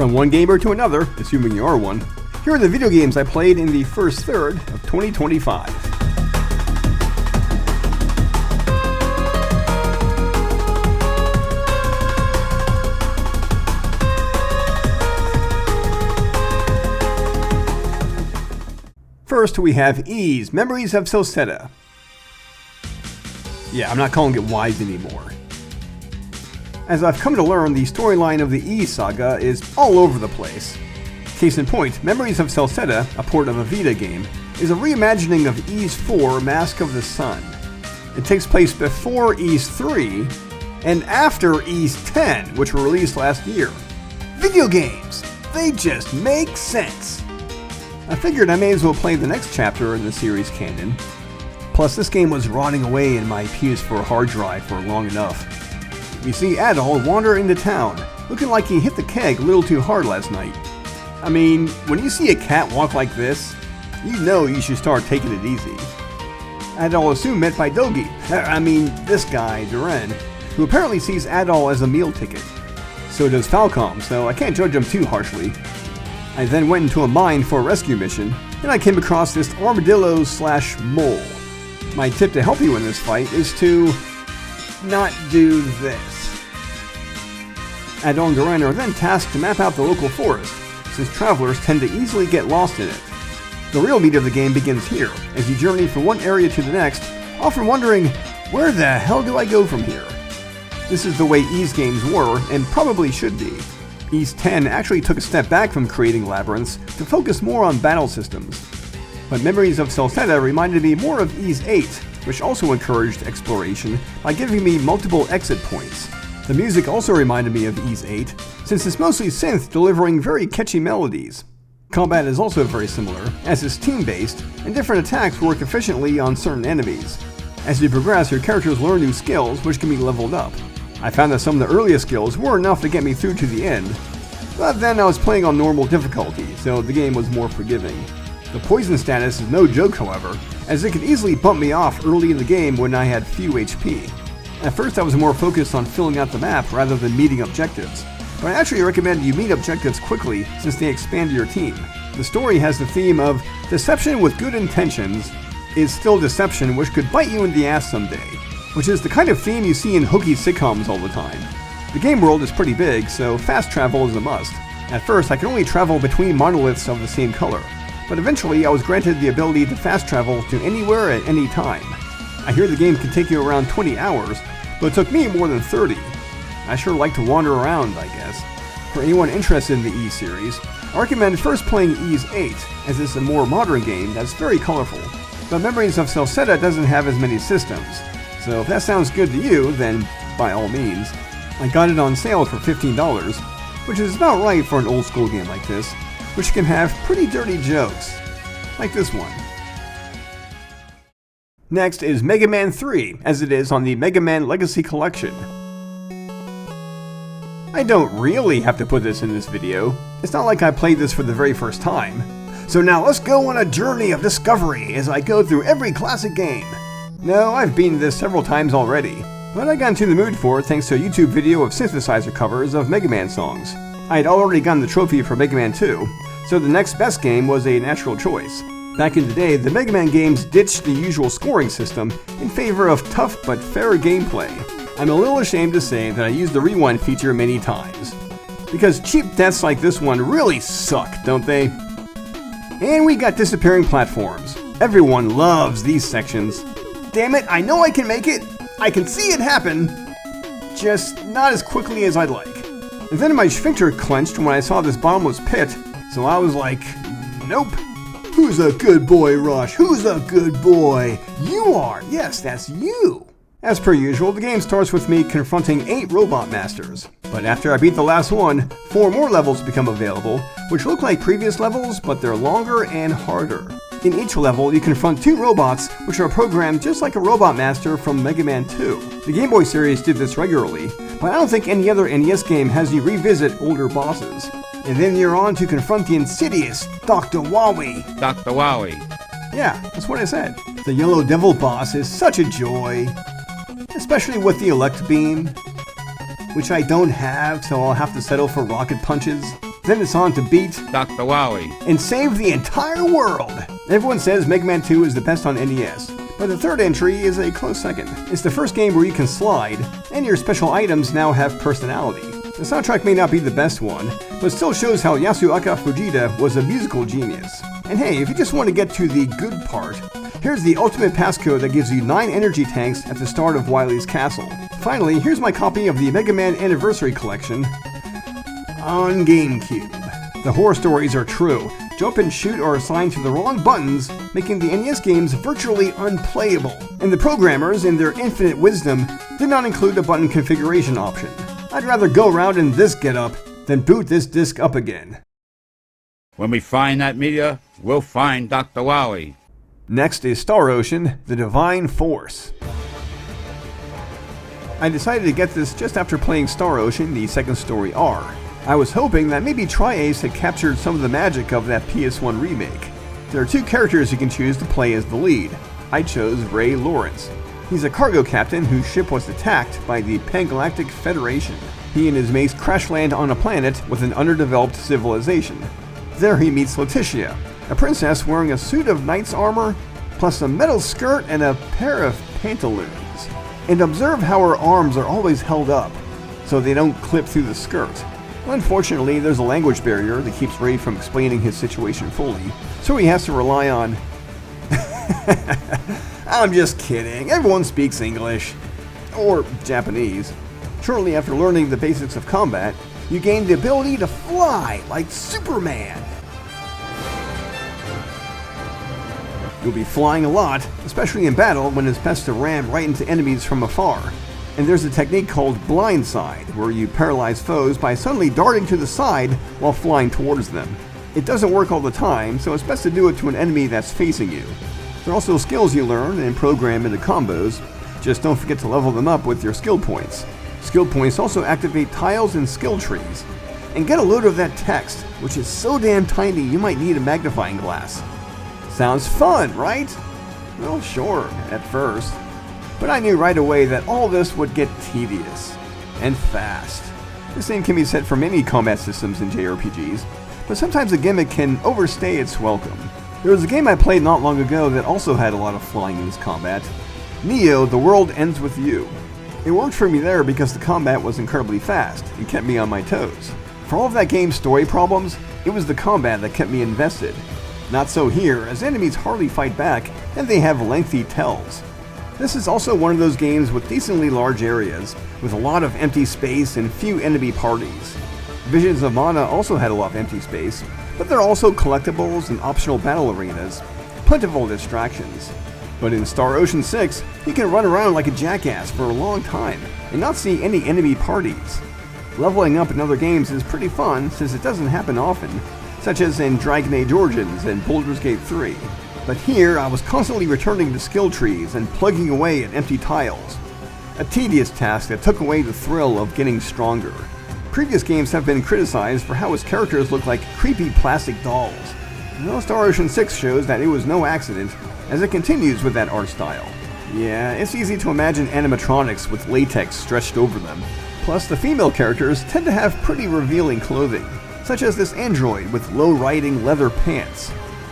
From one gamer to another, assuming you are one, here are the video games I played in the first third of 2025. First, we have Ys, Memories of Celcta. Yeah, I'm not calling it Ys anymore. As I've come to learn, the storyline of the Ys saga is all over the place. Case in point, Memories of Celcta, a port of a Vita game, is a reimagining of Ys 4 Mask of the Sun. It takes place before Ys 3 and after Ys 10, which were released last year. Video games! They just make sense! I figured I may as well play the next chapter in the series canon. Plus, this game was rotting away in my PS4 hard drive for long enough. We see Adol wander into town, looking like he hit the keg a little too hard last night. I mean, when you see a cat walk like this, you know you should start taking it easy. Adol is soon met by Dogi, this guy, Duran, who apparently sees Adol as a meal ticket. So does Falcom, so I can't judge him too harshly. I then went into a mine for a rescue mission, and I came across this armadillo/mole. My tip to help you in this fight is to not do this. Adol and Duran are then tasked to map out the local forest, since travelers tend to easily get lost in it. The real meat of the game begins here, as you journey from one area to the next, often wondering, where the hell do I go from here? This is the way Ys games were, and probably should be. Ys 10 actually took a step back from creating labyrinths to focus more on battle systems. But Memories of Celcta reminded me more of Ys 8, which also encouraged exploration by giving me multiple exit points. The music also reminded me of Ys 8, since it's mostly synth delivering very catchy melodies. Combat is also very similar, as it's team-based, and different attacks work efficiently on certain enemies. As you progress, your characters learn new skills, which can be leveled up. I found that some of the earliest skills were enough to get me through to the end, but then I was playing on normal difficulty, so the game was more forgiving. The poison status is no joke, however, as it could easily bump me off early in the game when I had few HP. At first I was more focused on filling out the map rather than meeting objectives, but I actually recommend you meet objectives quickly since they expand your team. The story has the theme of deception with good intentions is still deception which could bite you in the ass someday, which is the kind of theme you see in hokey sitcoms all the time. The game world is pretty big, so fast travel is a must. At first I could only travel between monoliths of the same color, but eventually I was granted the ability to fast travel to anywhere at any time. I hear the game can take you around 20 hours, but it took me more than 30. I sure like to wander around, I guess. For anyone interested in the Ys series, I recommend first playing Ys 8, as it's a more modern game that's very colorful. But Memories of Celcta doesn't have as many systems, so if that sounds good to you, then by all means. I got it on sale for $15, which is about right for an old school game like this, which can have pretty dirty jokes, like this one. Next is Mega Man 3, as it is on the Mega Man Legacy Collection. I don't really have to put this in this video. It's not like I played this for the very first time. So now let's go on a journey of discovery as I go through every classic game. No, I've beaten this several times already, but I got into the mood for it thanks to a YouTube video of synthesizer covers of Mega Man songs. I had already gotten the trophy for Mega Man 2, so the next best game was a natural choice. Back in the day, the Mega Man games ditched the usual scoring system in favor of tough but fair gameplay. I'm a little ashamed to say that I used the rewind feature many times, because cheap deaths like this one really suck, don't they? And we got disappearing platforms. Everyone loves these sections. Damn it, I know I can make it! I can see it happen! Just not as quickly as I'd like. And then my sphincter clenched when I saw this bottomless pit, so I was like, nope. Who's a good boy, Rush? Who's a good boy? You are! Yes, that's you! As per usual, the game starts with me confronting 8 robot masters. But after I beat the last one, 4 more levels become available, which look like previous levels, but they're longer and harder. In each level, you confront 2 robots, which are programmed just like a Robot Master from Mega Man 2. The Game Boy series did this regularly, but I don't think any other NES game has you revisit older bosses. And then you're on to confront the insidious Dr. Wowie. Dr. Wowie. Yeah, that's what I said. The Yellow Devil boss is such a joy. Especially with the Elect Beam, which I don't have, so I'll have to settle for rocket punches. Then it's on to beat Dr. Wily and save the entire world. Everyone says Mega Man 2 is the best on NES, but the third entry is a close second. It's the first game where you can slide, and your special items now have personality. The soundtrack may not be the best one, but still shows how Yasuaka Fujita was a musical genius. And hey, if you just want to get to the good part, here's the ultimate passcode that gives you 9 energy tanks at the start of Wily's castle. Finally, here's my copy of the Mega Man Anniversary Collection on GameCube. The horror stories are true. Jump and shoot are assigned to the wrong buttons, making the NES games virtually unplayable. And the programmers, in their infinite wisdom, did not include a button configuration option. I'd rather go around in this getup than boot this disc up again. When we find that meteor, we'll find Dr. Wily. Next is Star Ocean, The Divine Force. I decided to get this just after playing Star Ocean, the second story R. I was hoping that maybe Tri-Ace had captured some of the magic of that PS1 remake. There are 2 characters you can choose to play as the lead. I chose Ray Lawrence. He's a cargo captain whose ship was attacked by the Pan-Galactic Federation. He and his mates crash land on a planet with an underdeveloped civilization. There he meets Letitia, a princess wearing a suit of knight's armor, plus a metal skirt and a pair of pantaloons. And observe how her arms are always held up, so they don't clip through the skirt. Unfortunately, there's a language barrier that keeps Ray from explaining his situation fully, so he has to rely on... I'm just kidding, everyone speaks English. Or Japanese. Shortly after learning the basics of combat, you gain the ability to fly like Superman. You'll be flying a lot, especially in battle when it's best to ram right into enemies from afar. And there's a technique called blindside, where you paralyze foes by suddenly darting to the side while flying towards them. It doesn't work all the time, so it's best to do it to an enemy that's facing you. There are also skills you learn and program into combos, just don't forget to level them up with your skill points. Skill points also activate tiles and skill trees. And get a load of that text, which is so damn tiny you might need a magnifying glass. Sounds fun, right? Well, sure, at first. But I knew right away that all this would get tedious. And fast. The same can be said for many combat systems in JRPGs, but sometimes a gimmick can overstay its welcome. There was a game I played not long ago that also had a lot of flying in its combat. Neo, The World Ends With You. It worked for me there because the combat was incredibly fast and kept me on my toes. For all of that game's story problems, it was the combat that kept me invested. Not so here, as enemies hardly fight back and they have lengthy tells. This is also one of those games with decently large areas, with a lot of empty space and few enemy parties. Visions of Mana also had a lot of empty space, but there are also collectibles and optional battle arenas, plentiful distractions. But in Star Ocean 6, you can run around like a jackass for a long time and not see any enemy parties. Leveling up in other games is pretty fun since it doesn't happen often, such as in Dragon Age Origins and Baldur's Gate 3. But here, I was constantly returning to skill trees and plugging away at empty tiles. A tedious task that took away the thrill of getting stronger. Previous games have been criticized for how its characters look like creepy plastic dolls. Well, Star Ocean 6 shows that it was no accident, as it continues with that art style. Yeah, it's easy to imagine animatronics with latex stretched over them. Plus, the female characters tend to have pretty revealing clothing, such as this android with low-riding leather pants.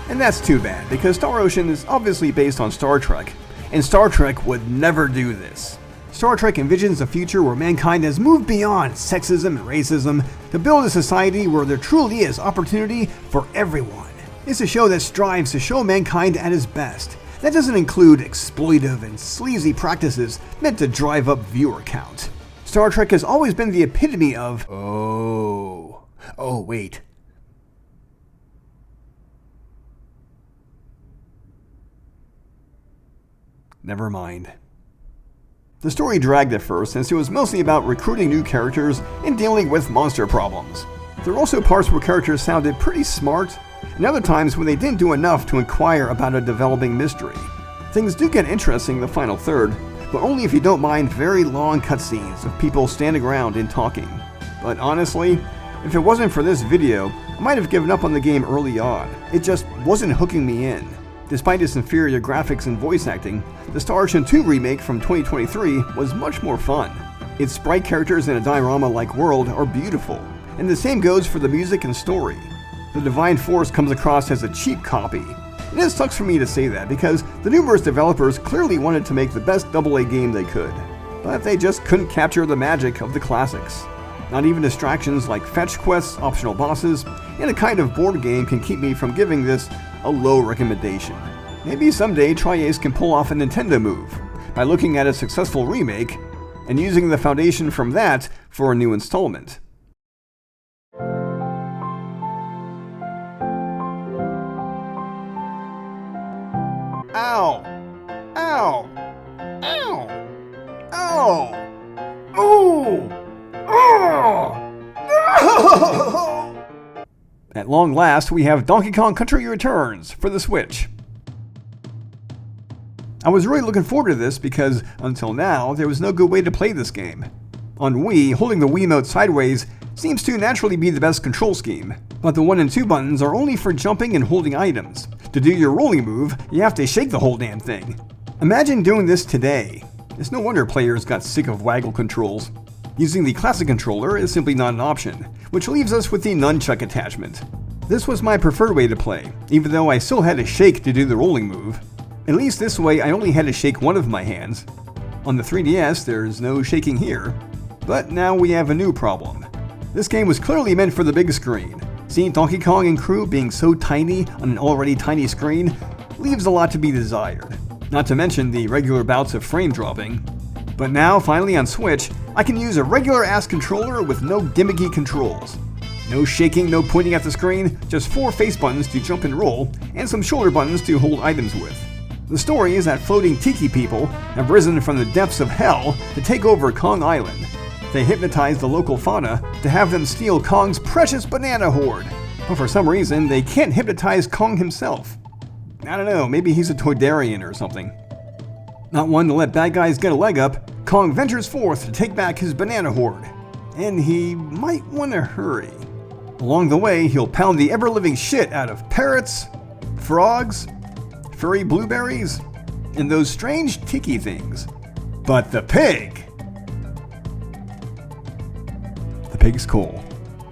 And that's too bad, because Star Ocean is obviously based on Star Trek, and Star Trek would never do this. Star Trek envisions a future where mankind has moved beyond sexism and racism to build a society where there truly is opportunity for everyone. It's a show that strives to show mankind at its best. That doesn't include exploitive and sleazy practices meant to drive up viewer count. Star Trek has always been the epitome of, wait. Never mind. The story dragged at first since it was mostly about recruiting new characters and dealing with monster problems. There were also parts where characters sounded pretty smart, and other times when they didn't do enough to inquire about a developing mystery. Things do get interesting in the final third, but only if you don't mind very long cutscenes of people standing around and talking. But honestly, if it wasn't for this video, I might have given up on the game early on. It just wasn't hooking me in. Despite its inferior graphics and voice acting, the Star Ocean 2 remake from 2023 was much more fun. Its sprite characters in a diorama-like world are beautiful, and the same goes for the music and story. The Divine Force comes across as a cheap copy. And it sucks for me to say that, because the numerous developers clearly wanted to make the best AA game they could, but they just couldn't capture the magic of the classics. Not even distractions like fetch quests, optional bosses, and a kind of board game can keep me from giving this a low recommendation. Maybe someday Tri-Ace can pull off a Nintendo move by looking at a successful remake and using the foundation from that for a new installment. Ow! Ow! Ow! Ow! Ooh! Oh! At long last, we have Donkey Kong Country Returns for the Switch. I was really looking forward to this because, until now, there was no good way to play this game. On Wii, holding the Wiimote sideways seems to naturally be the best control scheme, but the 1 and 2 buttons are only for jumping and holding items. To do your rolling move, you have to shake the whole damn thing. Imagine doing this today. It's no wonder players got sick of waggle controls. Using the classic controller is simply not an option, which leaves us with the nunchuck attachment. This was my preferred way to play, even though I still had to shake to do the rolling move. At least this way I only had to shake one of my hands. On the 3DS, there's no shaking here. But now we have a new problem. This game was clearly meant for the big screen. Seeing Donkey Kong and crew being so tiny on an already tiny screen leaves a lot to be desired. Not to mention the regular bouts of frame dropping. But now, finally on Switch, I can use a regular-ass controller with no gimmicky controls. No shaking, no pointing at the screen, just 4 face buttons to jump and roll, and some shoulder buttons to hold items with. The story is that floating tiki people have risen from the depths of hell to take over Kong Island. They hypnotize the local fauna to have them steal Kong's precious banana hoard. But for some reason, they can't hypnotize Kong himself. I don't know, maybe he's a Toydarian or something. Not one to let bad guys get a leg up, Kong ventures forth to take back his banana hoard. And he might want to hurry. Along the way, he'll pound the ever-living shit out of parrots, frogs, furry blueberries, and those strange tiki things. But the pig! The pig's cool.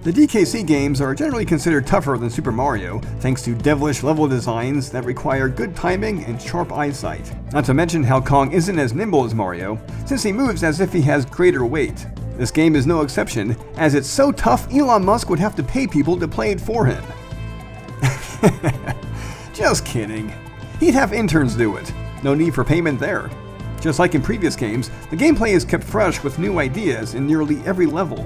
The DKC games are generally considered tougher than Super Mario, thanks to devilish level designs that require good timing and sharp eyesight. Not to mention how Kong isn't as nimble as Mario, since he moves as if he has greater weight. This game is no exception, as it's so tough Elon Musk would have to pay people to play it for him. Just kidding. He'd have interns do it. No need for payment there. Just like in previous games, the gameplay is kept fresh with new ideas in nearly every level.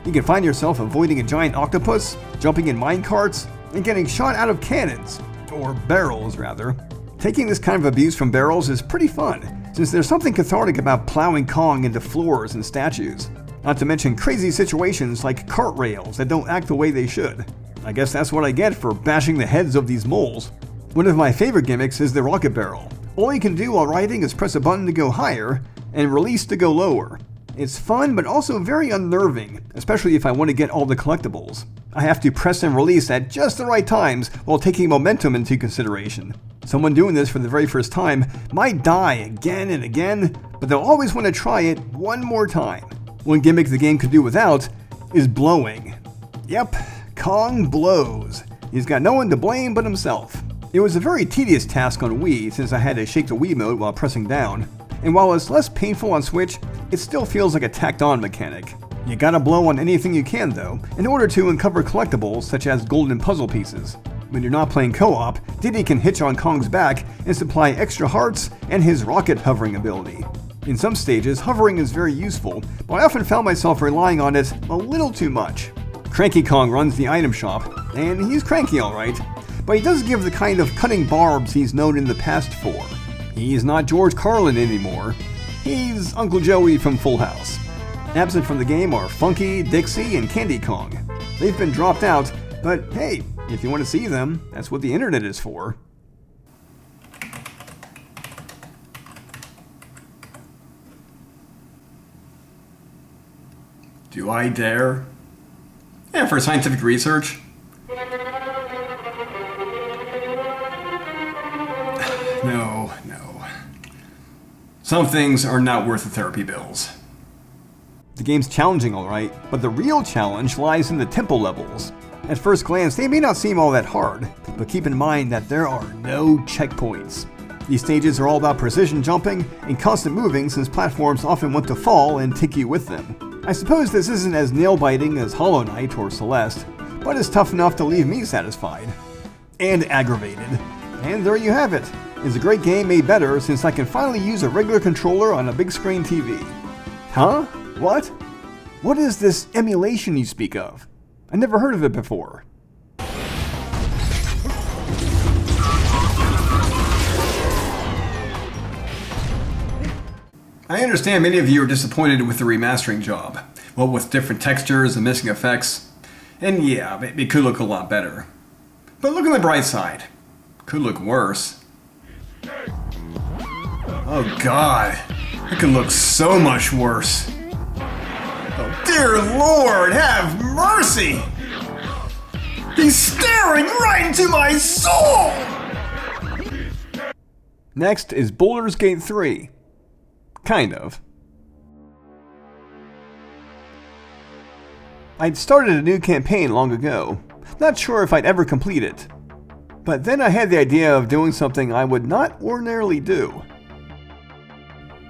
You can find yourself avoiding a giant octopus, jumping in minecarts, and getting shot out of cannons. Or barrels, rather. Taking this kind of abuse from barrels is pretty fun, since there's something cathartic about plowing Kong into floors and statues. Not to mention crazy situations like cart rails that don't act the way they should. I guess that's what I get for bashing the heads of these moles. One of my favorite gimmicks is the rocket barrel. All you can do while riding is press a button to go higher, and release to go lower. It's fun, but also very unnerving, especially if I want to get all the collectibles. I have to press and release at just the right times while taking momentum into consideration. Someone doing this for the very first time might die again and again, but they'll always want to try it one more time. One gimmick the game could do without is blowing. Yep, Kong blows. He's got no one to blame but himself. It was a very tedious task on Wii since I had to shake the Wiimote while pressing down. And while it's less painful on Switch, it still feels like a tacked-on mechanic. You gotta blow on anything you can though, in order to uncover collectibles such as golden puzzle pieces. When you're not playing co-op, Diddy can hitch on Kong's back and supply extra hearts and his rocket hovering ability. In some stages, hovering is very useful, but I often found myself relying on it a little too much. Cranky Kong runs the item shop, and he's cranky alright, but he does give the kind of cutting barbs he's known in the past for. He's not George Carlin anymore. He's Uncle Joey from Full House. Absent from the game are Funky, Dixie, and Candy Kong. They've been dropped out, but hey, if you want to see them, that's what the internet is for. Do I dare? Yeah, for scientific research. No. Some things are not worth the therapy bills. The game's challenging alright, but the real challenge lies in the tempo levels. At first glance, they may not seem all that hard, but keep in mind that there are no checkpoints. These stages are all about precision jumping and constant moving, since platforms often want to fall and take you with them. I suppose this isn't as nail-biting as Hollow Knight or Celeste, but it's tough enough to leave me satisfied. And aggravated. And there you have it. It's a great game made better since I can finally use a regular controller on a big screen TV. Huh? What? What is this emulation you speak of? I never heard of it before. I understand many of you are disappointed with the remastering job. Well, with different textures and missing effects. And yeah, it could look a lot better. But look on the bright side. Could look worse. Oh god. It could look so much worse. Oh dear Lord, have mercy! He's staring right into my soul! Next is Baldur's Gate 3. Kind of. I'd started a new campaign long ago, not sure if I'd ever complete it. But then I had the idea of doing something I would not ordinarily do.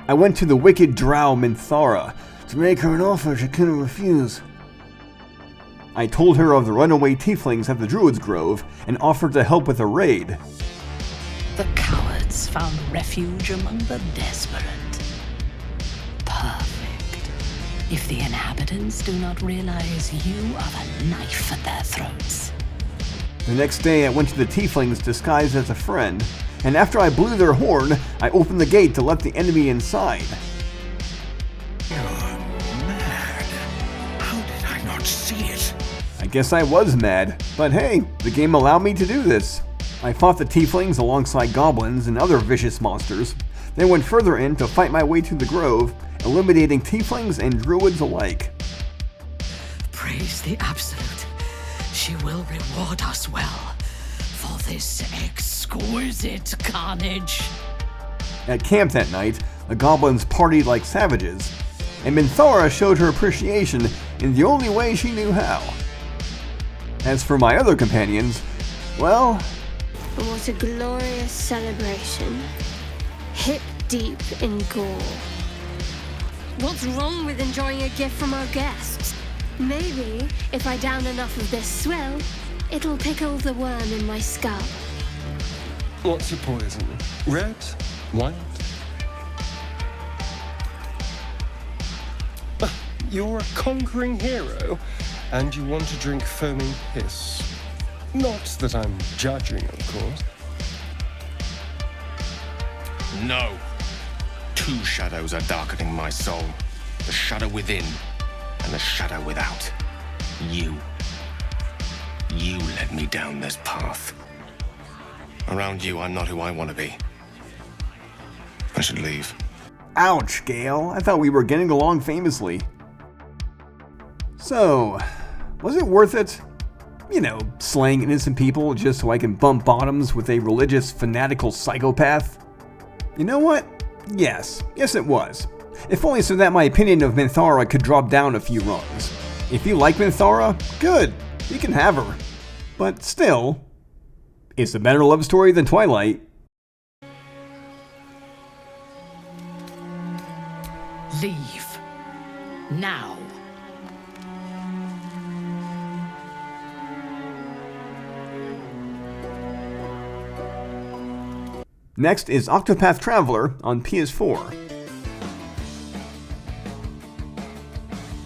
I went to the wicked drow Minthara to make her an offer she couldn't refuse. I told her of the runaway tieflings at the Druid's Grove and offered to help with a raid. The cowards found refuge among the desperate. Perfect. If the inhabitants do not realize you are the knife at their throats. The next day I went to the tieflings disguised as a friend, and after I blew their horn, I opened the gate to let the enemy inside. You're mad. How did I not see it? I guess I was mad, but hey, the game allowed me to do this. I fought the tieflings alongside goblins and other vicious monsters, then went further in to fight my way to the grove, eliminating tieflings and druids alike. Praise the Absolute. She will reward us well for this exquisite carnage. At camp that night, the goblins partied like savages, and Minthara showed her appreciation in the only way she knew how. As for my other companions, well... What a glorious celebration. Hip deep in gore. What's wrong with enjoying a gift from our guests? Maybe, if I down enough of this swill, it'll pickle the worm in my skull. What's your poison? Red? White? You're a conquering hero, and you want to drink foaming piss. Not that I'm judging, of course. No. Two shadows are darkening my soul. The shadow within and the shadow without. You led me down this path. Around you, I'm not who I want to be. I should leave. Ouch, Gale. I thought we were getting along famously. So, was it worth it? You know, slaying innocent people just so I can bump bottoms with a religious, fanatical psychopath? You know what? Yes it was. If only so that my opinion of Minthara could drop down a few rungs. If you like Minthara, good, you can have her. But still, it's a better love story than Twilight. Leave. Now. Next is Octopath Traveler on PS4.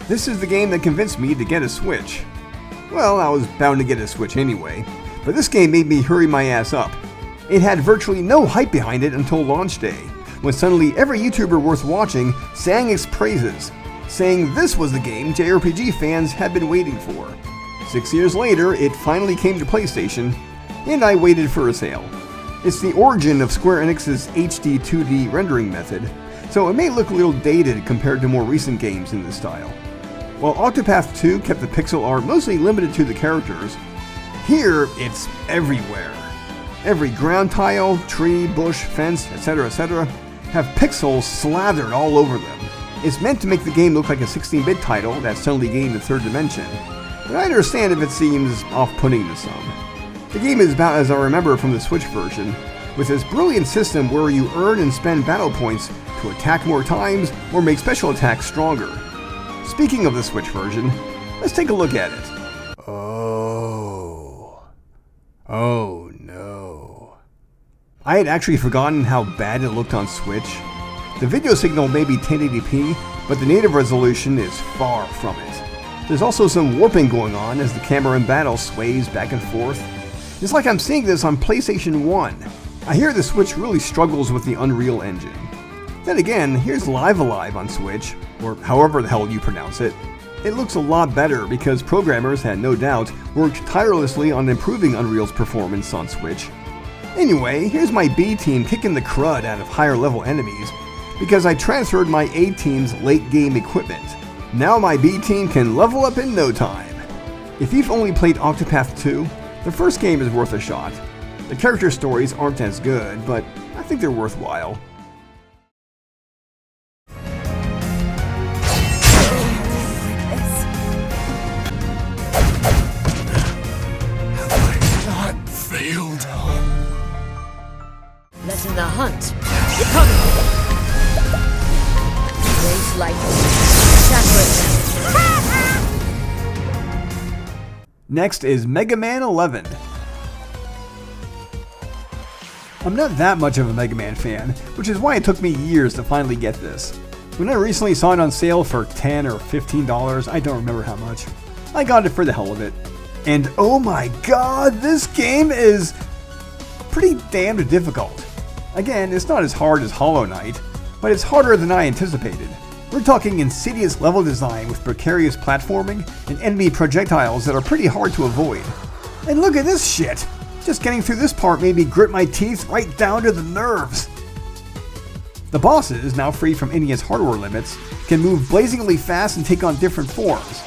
This is the game that convinced me to get a Switch. Well, I was bound to get a Switch anyway, but this game made me hurry my ass up. It had virtually no hype behind it until launch day, when suddenly every YouTuber worth watching sang its praises, saying this was the game JRPG fans had been waiting for. 6 years later, it finally came to PlayStation, and I waited for a sale. It's the origin of Square Enix's HD 2D rendering method, so it may look a little dated compared to more recent games in this style. While Octopath 2 kept the pixel art mostly limited to the characters, here it's everywhere. Every ground tile, tree, bush, fence, etc. have pixels slathered all over them. It's meant to make the game look like a 16-bit title that suddenly gained a third dimension, but I understand if it seems off-putting to some. The game is about as I remember from the Switch version, with this brilliant system where you earn and spend battle points to attack more times or make special attacks stronger. Speaking of the Switch version, let's take a look at it. Oh no. I had actually forgotten how bad it looked on Switch. The video signal may be 1080p, but the native resolution is far from it. There's also some warping going on as the camera in battle sways back and forth. It's like I'm seeing this on PlayStation 1. I hear the Switch really struggles with the Unreal Engine. Then again, here's Live Alive on Switch, or however the hell you pronounce it. It looks a lot better because programmers had no doubt worked tirelessly on improving Unreal's performance on Switch. Anyway, here's my B team kicking the crud out of higher level enemies because I transferred my A team's late game equipment. Now my B team can level up in no time. If you've only played Octopath 2, the first game is worth a shot. The character stories aren't as good, but I think they're worthwhile. Lessen the hunt. Coming. Raise lightning. Shattering. Next is Mega Man 11. I'm not that much of a Mega Man fan, which is why it took me years to finally get this. When I recently saw it on sale for $10 or $15, I don't remember how much, I got it for the hell of it. And oh my god, this game is pretty damned difficult. Again, it's not as hard as Hollow Knight, but it's harder than I anticipated. We're talking insidious level design with precarious platforming and enemy projectiles that are pretty hard to avoid. And look at this shit! Just getting through this part made me grit my teeth right down to the nerves. The bosses, now free from NES hardware limits, can move blazingly fast and take on different forms.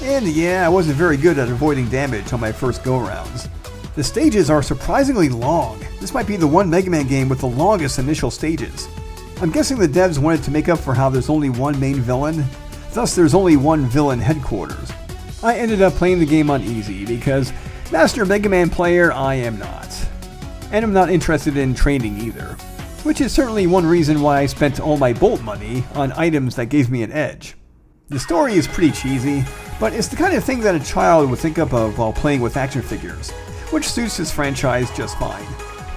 And yeah, I wasn't very good at avoiding damage on my first go-rounds. The stages are surprisingly long. This might be the one Mega Man game with the longest initial stages. I'm guessing the devs wanted to make up for how there's only one main villain, thus there's only one villain headquarters. I ended up playing the game on easy because Master Mega Man player I am not. And I'm not interested in training either, which is certainly one reason why I spent all my Bolt money on items that gave me an edge. The story is pretty cheesy, but it's the kind of thing that a child would think up of while playing with action figures, which suits this franchise just fine.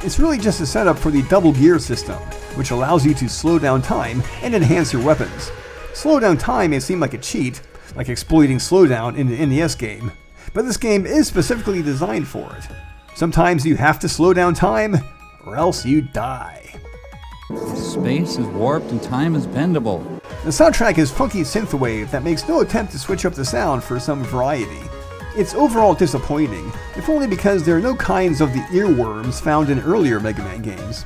It's really just a setup for the double gear system, which allows you to slow down time and enhance your weapons. Slow down time may seem like a cheat, like exploiting slowdown in an NES game, but this game is specifically designed for it. Sometimes you have to slow down time, or else you die. Space is warped and time is bendable. The soundtrack is funky synthwave that makes no attempt to switch up the sound for some variety. It's overall disappointing, if only because there are no kinds of the earworms found in earlier Mega Man games.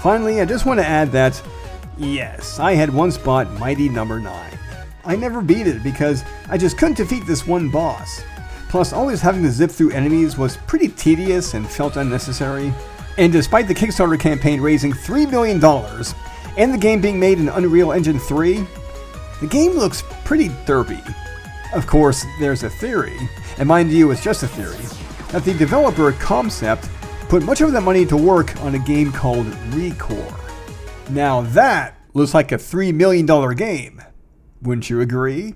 Finally, I just want to add that, yes, I had one spot Mighty Number 9. I never beat it because I just couldn't defeat this one boss. Plus, always having to zip through enemies was pretty tedious and felt unnecessary. And despite the Kickstarter campaign raising $3 million, and the game being made in Unreal Engine 3, the game looks pretty derpy. Of course, there's a theory, and mind you, it's just a theory, that the developer Concept put much of that money to work on a game called Recore. Now that looks like a $3 million game. Wouldn't you agree?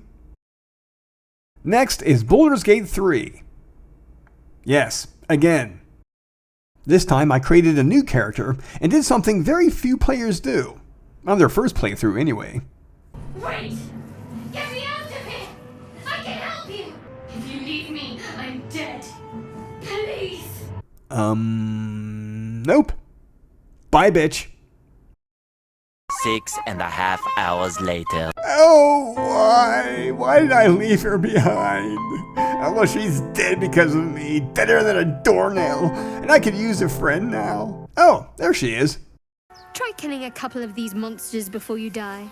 Next is Baldur's Gate 3. Yes, again. This time I created a new character and did something very few players do. On their first playthrough anyway. Wait! Get me out of here! I can help you! If you leave me, I'm dead. Please! Nope. Bye, bitch. 6.5 hours later. Oh, why? Why did I leave her behind? Oh, she's dead because of me. Deader than a doornail. And I could use a friend now. Oh, there she is. Try killing a couple of these monsters before you die.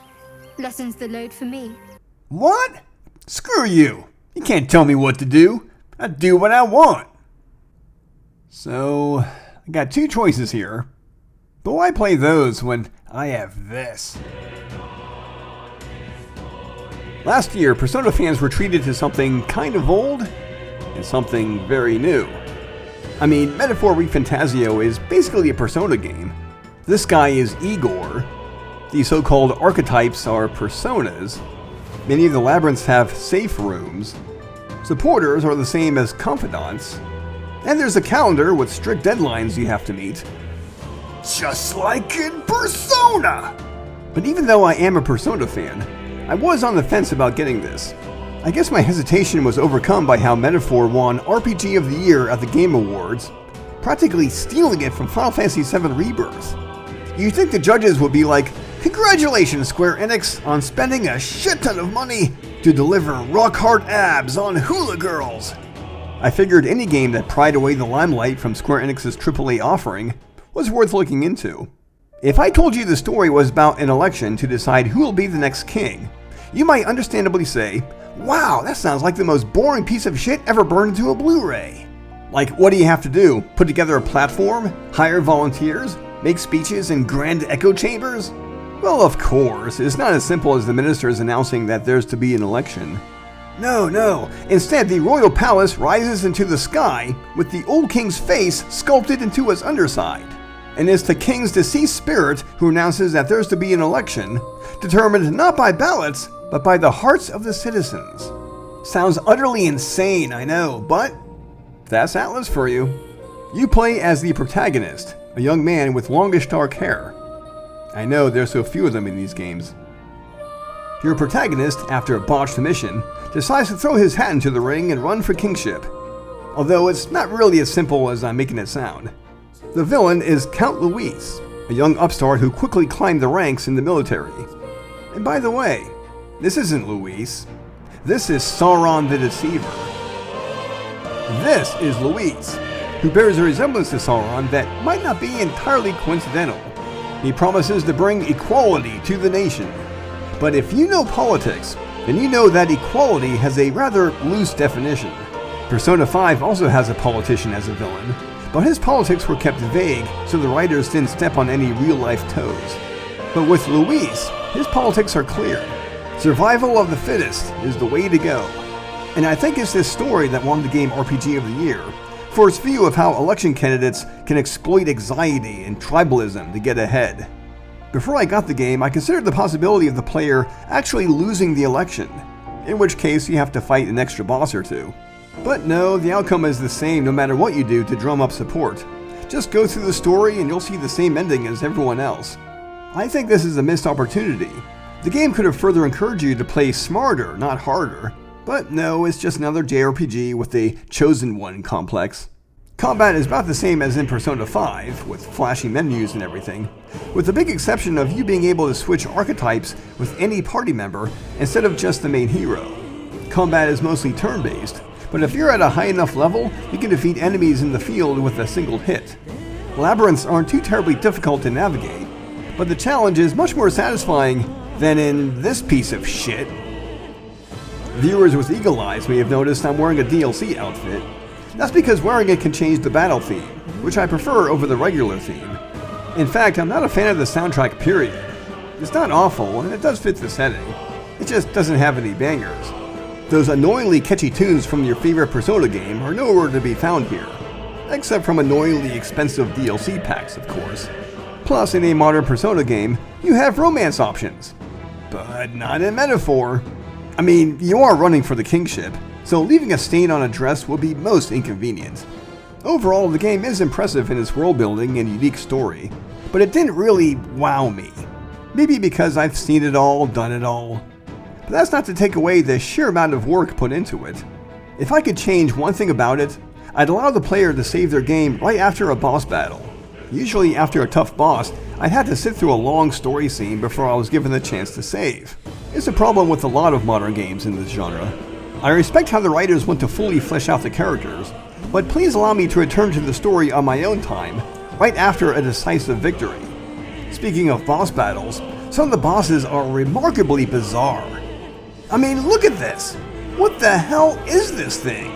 Lessens the load for me. What? Screw you. You can't tell me what to do. I do what I want. So, I got two choices here. But why play those when I have this? Last year, Persona fans were treated to something kind of old and something very new. I mean, Metaphor Refantazio is basically a Persona game. This guy is Igor. The so-called archetypes are personas. Many of the labyrinths have safe rooms. Supporters are the same as confidants. And there's a calendar with strict deadlines you have to meet. Just like in Persona! But even though I am a Persona fan, I was on the fence about getting this. I guess my hesitation was overcome by how Metaphor won RPG of the Year at the Game Awards, practically stealing it from Final Fantasy VII Rebirth. You'd think the judges would be like, "Congratulations, Square Enix, on spending a shit ton of money to deliver rock-hard abs on hula girls." I figured any game that pried away the limelight from Square Enix's AAA offering was worth looking into. If I told you the story was about an election to decide who will be the next king, you might understandably say, "Wow, that sounds like the most boring piece of shit ever burned into a Blu-ray." Like, what do you have to do? Put together a platform? Hire volunteers? Make speeches in grand echo chambers? Well, of course, it's not as simple as the ministers announcing that there's to be an election. No. Instead, the royal palace rises into the sky with the old king's face sculpted into his underside. And it's the king's deceased spirit who announces that there's to be an election, determined not by ballots, but by the hearts of the citizens. Sounds utterly insane, I know, but that's Atlas for you. You play as the protagonist, a young man with longish dark hair. I know there's so few of them in these games. Your protagonist, after a botched mission, decides to throw his hat into the ring and run for kingship. Although it's not really as simple as I'm making it sound. The villain is Count Luis, a young upstart who quickly climbed the ranks in the military. And by the way, this isn't Luis. This is Sauron the Deceiver. This is Luis, who bears a resemblance to Sauron that might not be entirely coincidental. He promises to bring equality to the nation. But if you know politics, then you know that equality has a rather loose definition. Persona 5 also has a politician as a villain, but his politics were kept vague so the writers didn't step on any real-life toes. But with Luis, his politics are clear. Survival of the fittest is the way to go. And I think it's this story that won the game RPG of the Year, for its view of how election candidates can exploit anxiety and tribalism to get ahead. Before I got the game, I considered the possibility of the player actually losing the election, in which case you have to fight an extra boss or two. But no, the outcome is the same no matter what you do to drum up support. Just go through the story and you'll see the same ending as everyone else. I think this is a missed opportunity. The game could have further encouraged you to play smarter, not harder. But no, it's just another JRPG with a chosen one complex. Combat is about the same as in Persona 5, with flashy menus and everything, with the big exception of you being able to switch archetypes with any party member instead of just the main hero. Combat is mostly turn-based, but if you're at a high enough level, you can defeat enemies in the field with a single hit. Labyrinths aren't too terribly difficult to navigate, but the challenge is much more satisfying than in this piece of shit. Viewers with eagle eyes may have noticed I'm wearing a DLC outfit. That's because wearing it can change the battle theme, which I prefer over the regular theme. In fact, I'm not a fan of the soundtrack period. It's not awful, and it does fit the setting. It just doesn't have any bangers. Those annoyingly catchy tunes from your favorite Persona game are nowhere to be found here. Except from annoyingly expensive DLC packs, of course. Plus, in a modern Persona game, you have romance options. But not in Metaphor. I mean, you are running for the kingship, so leaving a stain on a dress will be most inconvenient. Overall, the game is impressive in its world building and unique story, but it didn't really wow me. Maybe because I've seen it all, done it all. But that's not to take away the sheer amount of work put into it. If I could change one thing about it, I'd allow the player to save their game right after a boss battle. Usually after a tough boss, I'd have to sit through a long story scene before I was given the chance to save. It's a problem with a lot of modern games in this genre. I respect how the writers want to fully flesh out the characters, but please allow me to return to the story on my own time, right after a decisive victory. Speaking of boss battles, some of the bosses are remarkably bizarre. I mean, look at this! What the hell is this thing?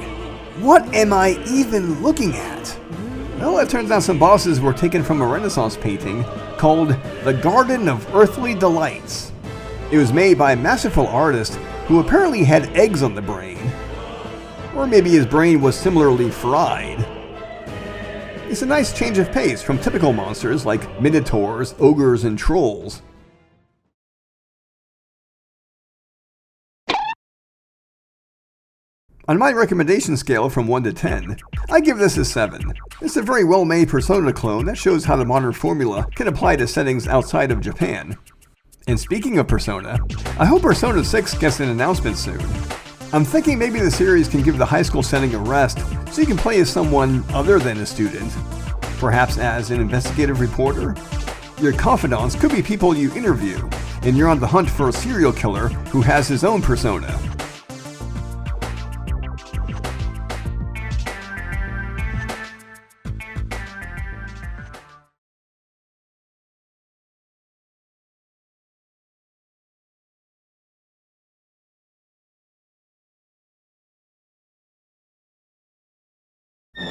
What am I even looking at? Well, it turns out some bosses were taken from a Renaissance painting called The Garden of Earthly Delights. It was made by a masterful artist who who apparently had eggs on the brain. Or maybe his brain was similarly fried. It's a nice change of pace from typical monsters like minotaurs, ogres, and trolls. On my recommendation scale from 1 to 10, I give this a 7. It's a very well-made Persona clone that shows how the modern formula can apply to settings outside of Japan. And speaking of Persona, I hope Persona 6 gets an announcement soon. I'm thinking maybe the series can give the high school setting a rest so you can play as someone other than a student. Perhaps as an investigative reporter? Your confidants could be people you interview, and you're on the hunt for a serial killer who has his own persona.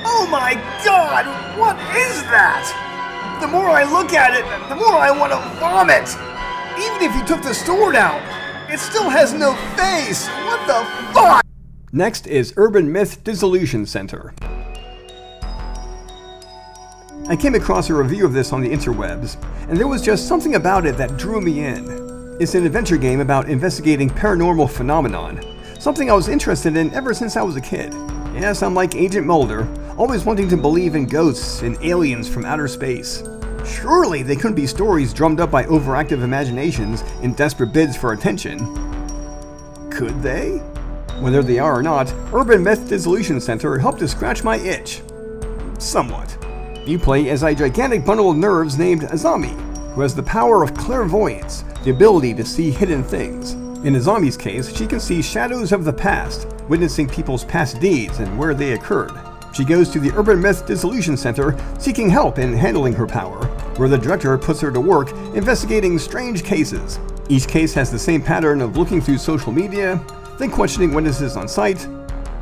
Oh my god! What is that? The more I look at it, the more I want to vomit! Even if you took the sword out, it still has no face! What the fuck? Next is Urban Myth Dissolution Center. I came across a review of this on the interwebs, and there was just something about it that drew me in. It's an adventure game about investigating paranormal phenomenon, something I was interested in ever since I was a kid. Yes, I'm like Agent Mulder, always wanting to believe in ghosts and aliens from outer space. Surely they couldn't be stories drummed up by overactive imaginations in desperate bids for attention. Could they? Whether they are or not, Urban Myth Dissolution Center helped to scratch my itch. Somewhat. You play as a gigantic bundle of nerves named Azami, who has the power of clairvoyance, the ability to see hidden things. In Azami's case, she can see shadows of the past, witnessing people's past deeds and where they occurred. She goes to the Urban Myth Dissolution Center seeking help in handling her power, where the director puts her to work investigating strange cases. Each case has the same pattern of looking through social media, then questioning witnesses on site,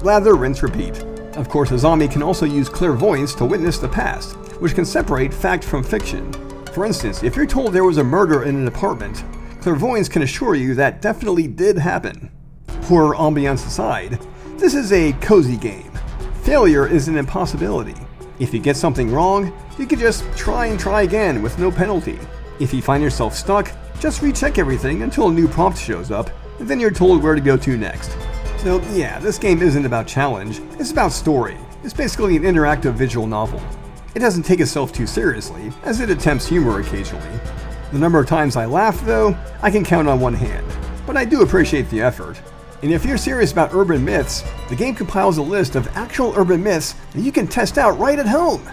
lather, rinse, repeat. Of course, Azami can also use clairvoyance to witness the past, which can separate fact from fiction. For instance, if you're told there was a murder in an apartment, clairvoyance can assure you that definitely did happen. Horror ambiance aside, this is a cozy game. Failure is an impossibility. If you get something wrong, you can just try and try again with no penalty. If you find yourself stuck, just recheck everything until a new prompt shows up, and then you're told where to go to next. So yeah, this game isn't about challenge, it's about story. It's basically an interactive visual novel. It doesn't take itself too seriously, as it attempts humor occasionally. The number of times I laugh, though, I can count on one hand, but I do appreciate the effort. And if you're serious about urban myths, the game compiles a list of actual urban myths that you can test out right at home.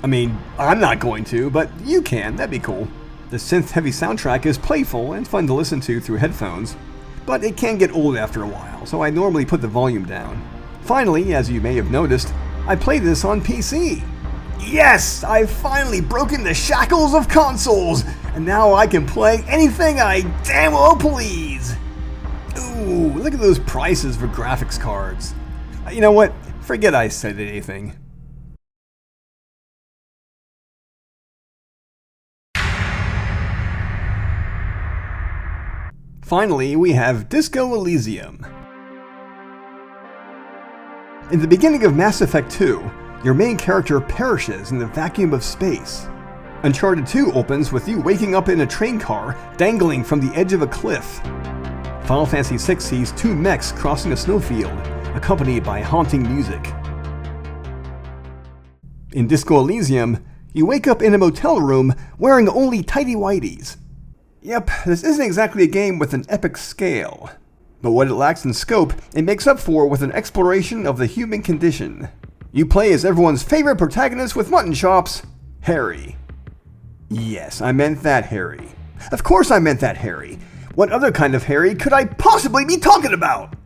I mean, I'm not going to, but you can, that'd be cool. The synth-heavy soundtrack is playful and fun to listen to through headphones, but it can get old after a while, so I normally put the volume down. Finally, as you may have noticed, I play this on PC. Yes! I've finally broken the shackles of consoles, and now I can play anything I damn well please! Ooh, look at those prices for graphics cards. You know what? Forget I said anything. Finally, we have Disco Elysium. In the beginning of Mass Effect 2, your main character perishes in the vacuum of space. Uncharted 2 opens with you waking up in a train car dangling from the edge of a cliff. Final Fantasy VI sees two mechs crossing a snowfield, accompanied by haunting music. In Disco Elysium, you wake up in a motel room wearing only tighty-whities. Yep, this isn't exactly a game with an epic scale, but what it lacks in scope, it makes up for with an exploration of the human condition. You play as everyone's favorite protagonist with mutton chops, Harry. Yes, I meant that Harry. Of course I meant that Harry. What other kind of Harry could I possibly be talking about?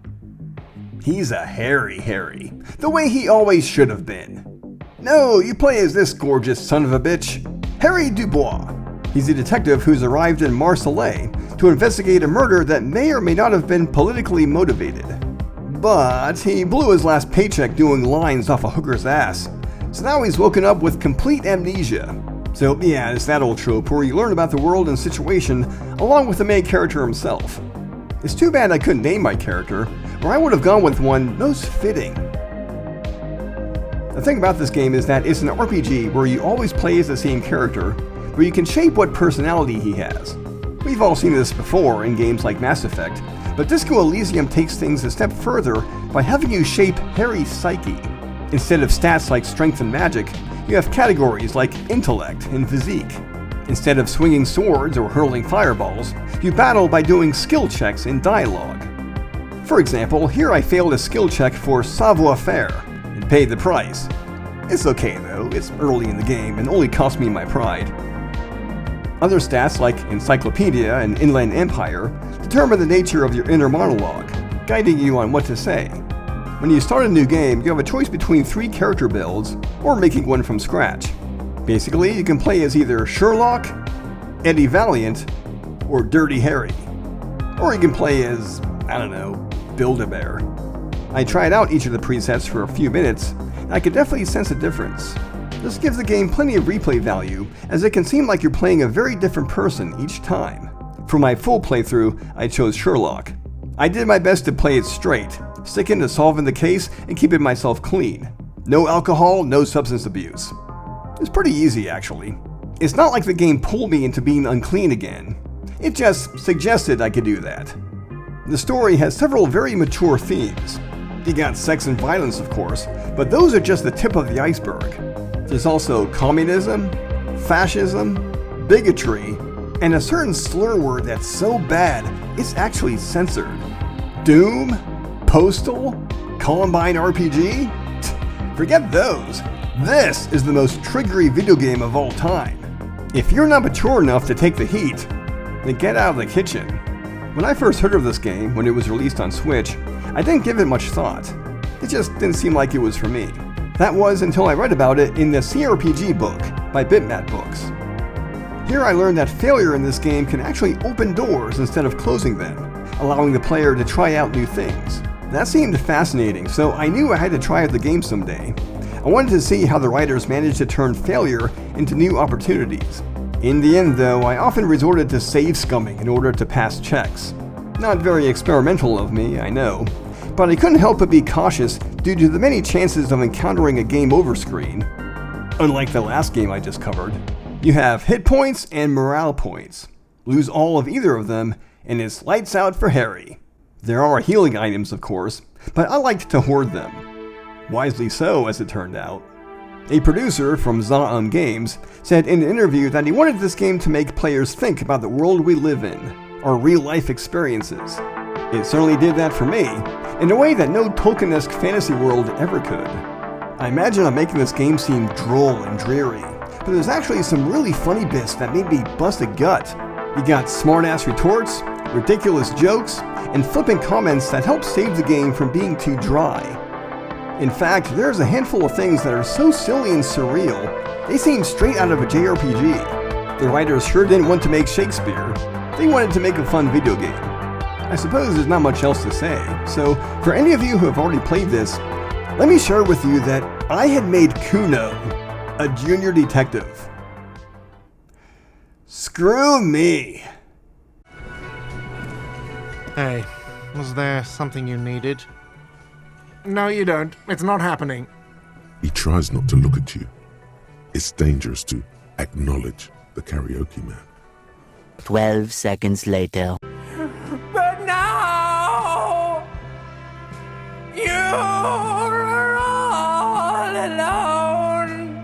He's a hairy Harry, the way he always should have been. No, you play as this gorgeous son of a bitch, Harry Dubois. He's a detective who's arrived in Marseille to investigate a murder that may or may not have been politically motivated. But he blew his last paycheck doing lines off a hooker's ass, so now he's woken up with complete amnesia. So yeah, it's that old trope where you learn about the world and situation along with the main character himself. It's too bad I couldn't name my character, or I would have gone with one most fitting. The thing about this game is that it's an RPG where you always play as the same character, where you can shape what personality he has. We've all seen this before in games like Mass Effect, but Disco Elysium takes things a step further by having you shape Harry's psyche. Instead of stats like strength and magic, you have categories like intellect and physique. Instead of swinging swords or hurling fireballs, you battle by doing skill checks in dialogue. For example, here I failed a skill check for savoir-faire and paid the price. It's okay though, it's early in the game and only cost me my pride. Other stats like Encyclopedia and Inland Empire determine the nature of your inner monologue, guiding you on what to say. When you start a new game, you have a choice between 3 character builds or making one from scratch. Basically, you can play as either Sherlock, Eddie Valiant, or Dirty Harry. Or you can play as, I don't know, Build-A-Bear. I tried out each of the presets for a few minutes, and I could definitely sense a difference. This gives the game plenty of replay value, as it can seem like you're playing a very different person each time. For my full playthrough, I chose Sherlock. I did my best to play it straight, sticking to solving the case and keeping myself clean. No alcohol, no substance abuse. It's pretty easy actually. It's not like the game pulled me into being unclean again. It just suggested I could do that. The story has several very mature themes. You got sex and violence of course, but those are just the tip of the iceberg. There's also communism, fascism, bigotry, and a certain slur word that's so bad it's actually censored. Doom? Postal? Columbine RPG? Forget those. This is the most triggery video game of all time. If you're not mature enough to take the heat, then get out of the kitchen. When I first heard of this game, when it was released on Switch, I didn't give it much thought. It just didn't seem like it was for me. That was until I read about it in the CRPG book by Bitmap Books. Here I learned that failure in this game can actually open doors instead of closing them, allowing the player to try out new things. That seemed fascinating, so I knew I had to try out the game someday. I wanted to see how the writers managed to turn failure into new opportunities. In the end though, I often resorted to save scumming in order to pass checks. Not very experimental of me, I know, but I couldn't help but be cautious due to the many chances of encountering a game over screen. Unlike the last game I just covered, you have hit points and morale points. Lose all of either of them, and it's lights out for Harry. There are healing items of course, but I liked to hoard them. Wisely so, as it turned out. A producer from Zaum Games said in an interview that he wanted this game to make players think about the world we live in, our real-life experiences. It certainly did that for me, in a way that no Tolkien-esque fantasy world ever could. I imagine I'm making this game seem droll and dreary, but there's actually some really funny bits that made me bust a gut. You got smart-ass retorts, ridiculous jokes, and flippant comments that help save the game from being too dry. In fact, there's a handful of things that are so silly and surreal, they seem straight out of a JRPG. The writers sure didn't want to make Shakespeare, they wanted to make a fun video game. I suppose there's not much else to say, so for any of you who have already played this, let me share with you that I had made Kuno a junior detective. Screw me! Hey, was there something you needed? No, you don't. It's not happening. He tries not to look at you. It's dangerous to acknowledge the karaoke man. 12 seconds later. But now you're all alone.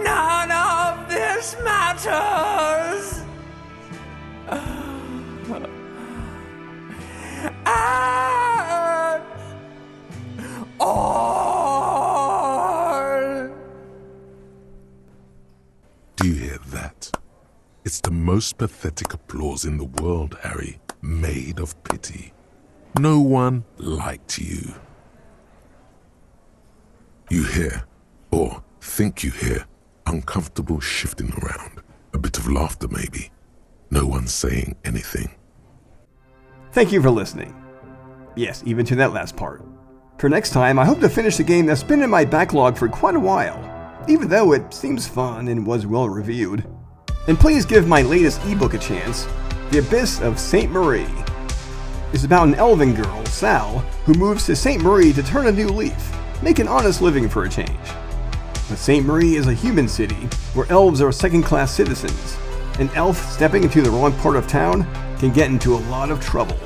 None of this matters. At all. Do you hear that? It's the most pathetic applause in the world, Harry, made of pity. No one liked you. You hear, or think you hear, uncomfortable shifting around. A bit of laughter maybe. No one saying anything. Thank you for listening. Yes, even to that last part. For next time, I hope to finish the game that's been in my backlog for quite a while, even though it seems fun and was well reviewed. And please give my latest ebook a chance. The Abyss of St. Marie is about an elven girl, Sal, who moves to St. Marie to turn a new leaf, make an honest living for a change. But St. Marie is a human city where elves are second-class citizens. An elf stepping into the wrong part of town can get into a lot of trouble.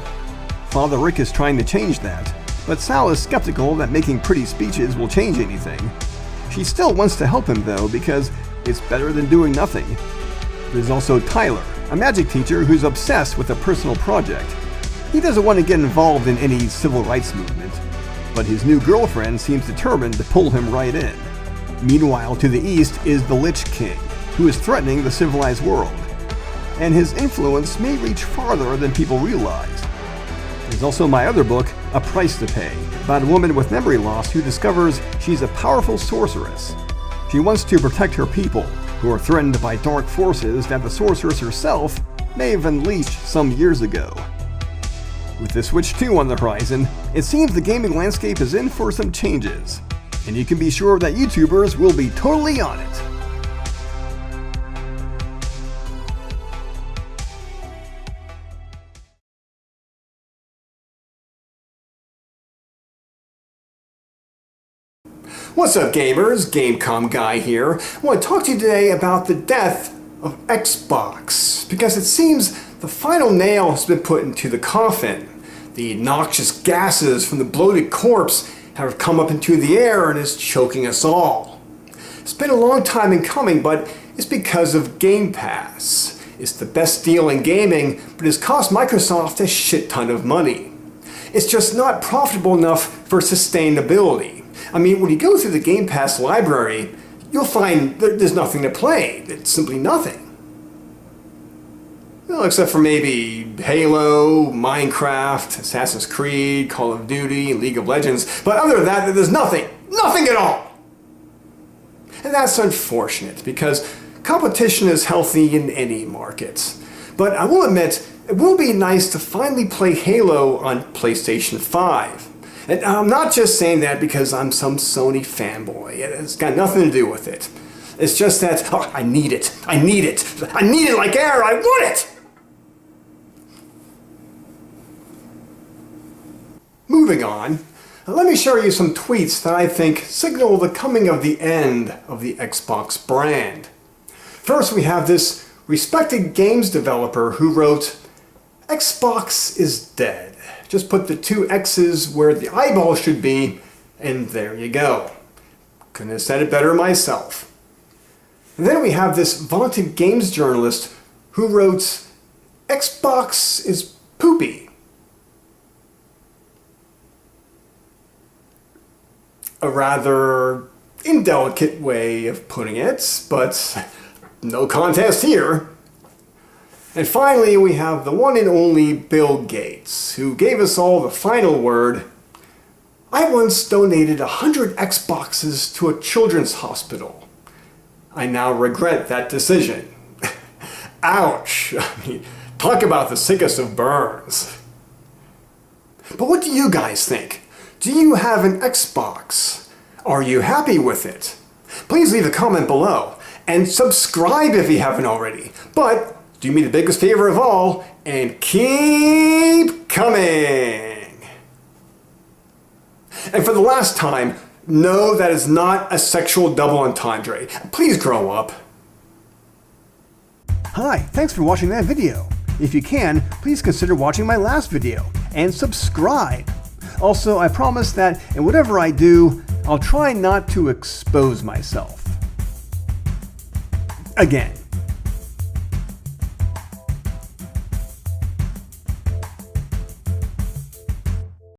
Father Rick is trying to change that, but Sal is skeptical that making pretty speeches will change anything. She still wants to help him though, because it's better than doing nothing. There's also Tyler, a magic teacher who's obsessed with a personal project. He doesn't want to get involved in any civil rights movement, but his new girlfriend seems determined to pull him right in. Meanwhile, to the east is the Lich King, who is threatening the civilized world, and his influence may reach farther than people realize. There's also my other book, A Price to Pay, about a woman with memory loss who discovers she's a powerful sorceress. She wants to protect her people, who are threatened by dark forces that the sorceress herself may have unleashed some years ago. With The Switch 2 on the horizon, it seems the gaming landscape is in for some changes, and you can be sure that YouTubers will be totally on it. What's up, gamers? Gamecom Guy here. I want to talk to you today about the death of Xbox, because it seems the final nail has been put into the coffin. The noxious gases from the bloated corpse have come up into the air and is choking us all. It's been a long time in coming, but it's because of Game Pass. It's the best deal in gaming, but it's cost Microsoft a shit ton of money. It's just not profitable enough for sustainability. I mean, when you go through the Game Pass library, you'll find there's nothing to play. It's simply nothing. Well, except for maybe Halo, Minecraft, Assassin's Creed, Call of Duty, League of Legends. But other than that, there's nothing. Nothing at all! And that's unfortunate, because competition is healthy in any market. But I will admit, it will be nice to finally play Halo on PlayStation 5. And I'm not just saying that because I'm some Sony fanboy. It's got nothing to do with it. It's just that, I need it. I need it. I need it like air. I want it! Moving on, let me share you some tweets that I think signal the coming of the end of the Xbox brand. First, we have this respected games developer who wrote, "Xbox is dead. Just put the two X's where the eyeball should be, and there you go. Couldn't have said it better myself." And then we have this vaunted games journalist who wrote, "Xbox is poopy." A rather indelicate way of putting it, but no contest here. And finally, we have the one and only Bill Gates, who gave us all the final word. "I once donated 100 Xboxes to a children's hospital. I now regret that decision." Ouch! I mean, talk about the sickest of burns. But what do you guys think? Do you have an Xbox? Are you happy with it? Please leave a comment below, and subscribe if you haven't already. But do me the biggest favor of all, and keep coming! And for the last time, no, that is not a sexual double entendre. Please grow up. Hi, thanks for watching that video. If you can, please consider watching my last video, and subscribe. Also, I promise that in whatever I do, I'll try not to expose myself. Again.